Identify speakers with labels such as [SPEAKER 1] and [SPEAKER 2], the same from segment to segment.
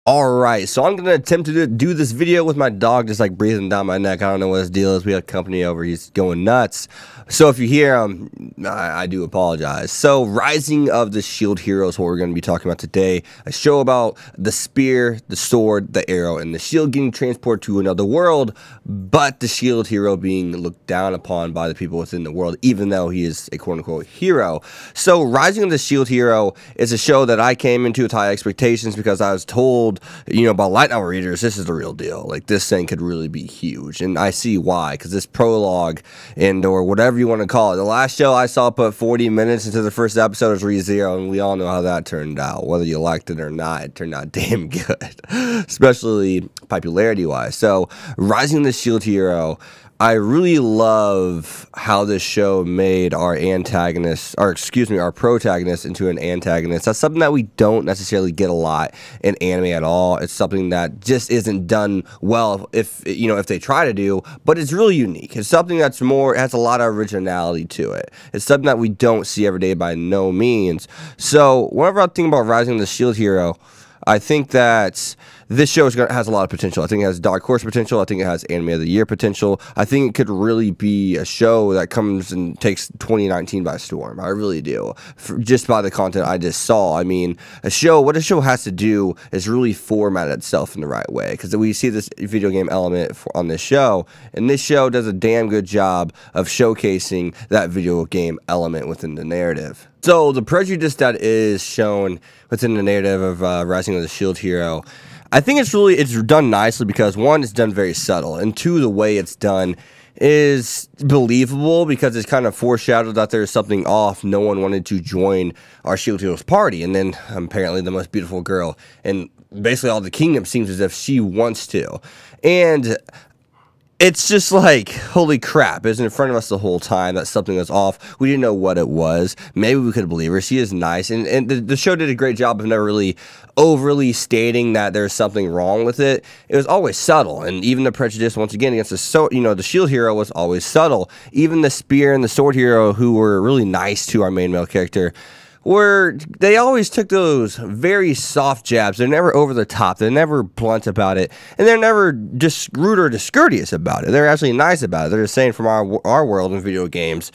[SPEAKER 1] Alright, so I'm going to attempt to do this video with my dog just like breathing down my neck. I don't know what his deal is. We have company over. He's going nuts. So if you hear him, I do apologize. So Rising of the Shield Hero is what we're going to be talking about today. A show about the spear, the sword, the arrow, and the shield getting transported to another world, but the shield hero being looked down upon by the people within the world, even though he is a quote-unquote hero. So Rising of the Shield Hero is a show that I came into with high expectations because I was told, by light novel readers, this is the real deal. Like, this thing could really be huge, and I see why, because this prologue or whatever you want to call it, the last show I saw put 40 minutes into the first episode was ReZero, and we all know how that turned out. Whether you liked it or not, it turned out damn good, especially popularity-wise. So, Rising the Shield Hero, I really love how this show made our protagonist into an antagonist. That's something that we don't necessarily get a lot in anime at all. It's something that just isn't done well if they try to do, but it's really unique. It's something that's has a lot of originality to it. It's something that we don't see every day by no means. So whenever I think about Rising the Shield Hero, I think that this show has a lot of potential. I think it has Dark Horse potential. I think it has Anime of the Year potential. I think it could really be a show that comes and takes 2019 by storm. I really do. Just by the content I just saw. I mean, what a show has to do is really format itself in the right way. Because we see this video game element on this show, and this show does a damn good job of showcasing that video game element within the narrative. So the prejudice that is shown within the narrative of Rising of the Shield Hero, I think it's done nicely because, one, it's done very subtle, and two, the way it's done is believable because it's kind of foreshadowed that there's something off. No one wanted to join our Shield Hero's party, and then apparently the most beautiful girl in basically all the kingdom seems as if she wants to. And it's just like, holy crap, it's in front of us the whole time that something was off. We didn't know what it was. Maybe we could believe her. She is nice. And the show did a great job of never really overly stating that there's something wrong with it. It was always subtle. And even the prejudice, once again, against the shield hero was always subtle. Even the spear and the sword hero, who were really nice to our main male character, they always took those very soft jabs. They're never over the top. They're never blunt about it. And they're never just rude or discourteous about it. They're actually nice about it. They're just saying, from our world in video games,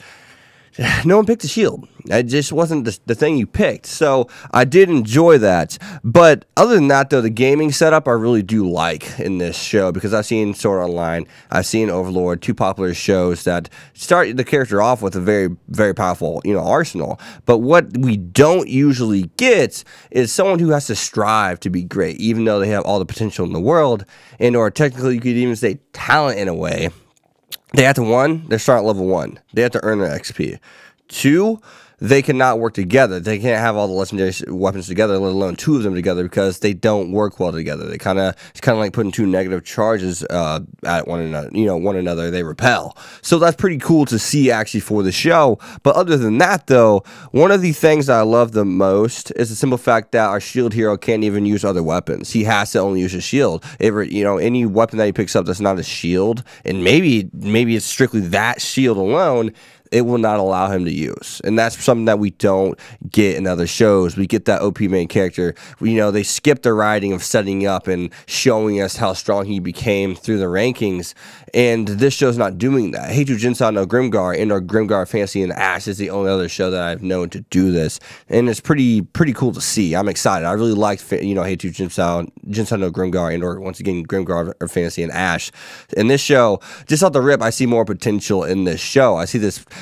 [SPEAKER 1] no one picked the shield. It just wasn't the thing you picked. So I did enjoy that. But other than that, though, the gaming setup I really do like in this show, because I've seen Sword Art Online, I've seen Overlord, two popular shows that start the character off with a very, very powerful, arsenal. But what we don't usually get is someone who has to strive to be great, even though they have all the potential in the world, or technically you could even say talent in a way. They have to, they're starting at level 1. They have to earn their XP. 2, they cannot work together. They can't have all the legendary weapons together, let alone 2 of them together, because they don't work well together. It's kind of like putting 2 negative charges at one another. They repel. So that's pretty cool to see actually for the show. But other than that, though, one of the things that I love the most is the simple fact that our shield hero can't even use other weapons. He has to only use a shield. Any weapon that he picks up that's not a shield, and maybe it's strictly that shield alone, it will not allow him to use. And that's something that we don't get in other shows. We get that OP main character. They skip the writing of setting up and showing us how strong he became through the rankings. And this show's not doing that. Heitou Jinsai no Grimgar and our Grimgar Fantasy and Ash is the only other show that I've known to do this. And it's pretty cool to see. I'm excited. I really liked, Heitou Jinsai no Grimgar and once again, Grimgar Fantasy and Ash. In this show, just off the rip, I see more potential in this show.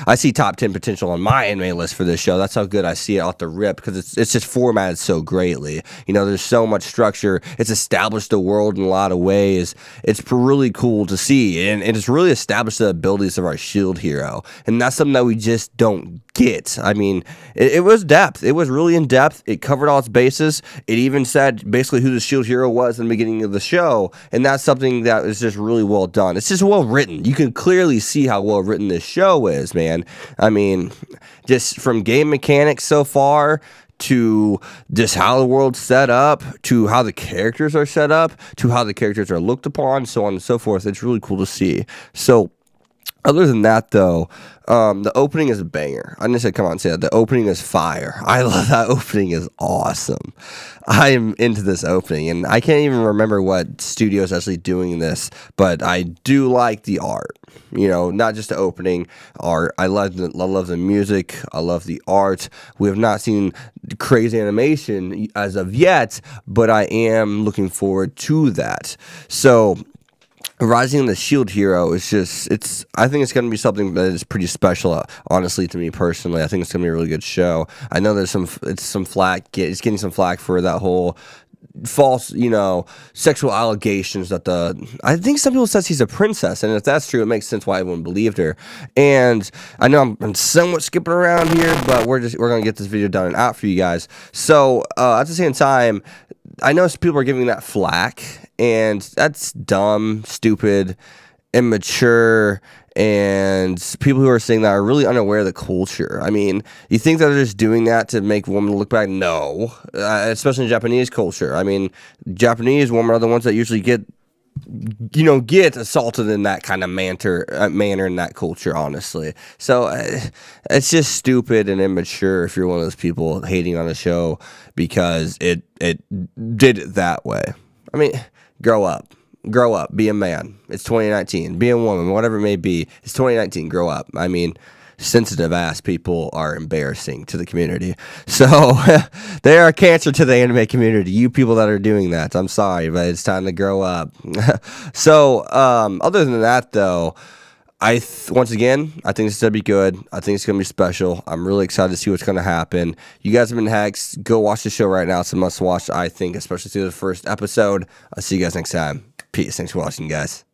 [SPEAKER 1] I see top 10 potential on my anime list for this show. That's how good I see it off the rip, because it's just formatted so greatly. There's so much structure. It's established the world in a lot of ways. It's really cool to see, and it's really established the abilities of our shield hero, and that's something that we just don't get. I mean, it was depth. It was really in depth. It covered all its bases. It even said basically who the shield hero was in the beginning of the show, and that's something that is just really well done. It's just well written. You can clearly see how well written this show is, man. I mean, just from game mechanics so far, to just how the world's set up, to how the characters are set up, to how the characters are looked upon, so on and so forth. It's really cool to see. So Other than that, though, the opening is a banger. I just said, come on, say that. The opening is fire. I love that opening. Is awesome. I am into this opening, and I can't even remember what studio is actually doing this, but I do like the art. You know, not just the opening art. I love the music. I love the art. We have not seen crazy animation as of yet, but I am looking forward to that. So, Rising the Shield Hero is just, I think it's going to be something that is pretty special, honestly, to me personally. I think it's going to be a really good show. I know there's some flack, it's getting some flack for that whole false, sexual allegations that I think some people says he's a princess, and if that's true, it makes sense why everyone believed her. And I know I'm somewhat skipping around here, but we're going to get this video done and out for you guys. So, at the same time, I know people are giving that flack, and that's dumb, stupid, immature, and people who are saying that are really unaware of the culture. I mean, you think that they're just doing that to make women look bad? No, especially in Japanese culture. I mean, Japanese women are the ones that usually get assaulted in that kind of manner in that culture, honestly. So it's just stupid and immature if you're one of those people hating on a show because it did it that way. I mean, grow up, be a man. It's 2019. Be a woman, whatever it may be. It's 2019. Grow up. I mean, sensitive ass people are embarrassing to the community. So they are a cancer to the anime community. You people that are doing that, I'm sorry, but it's time to grow up. So other than that, though, once again, I think this is going to be good. I think it's going to be special. I'm really excited to see what's going to happen. You guys have been hacks. Go watch the show right now. It's a must watch, I think, especially through the first episode. I'll see you guys next time. Peace. Thanks for watching, guys.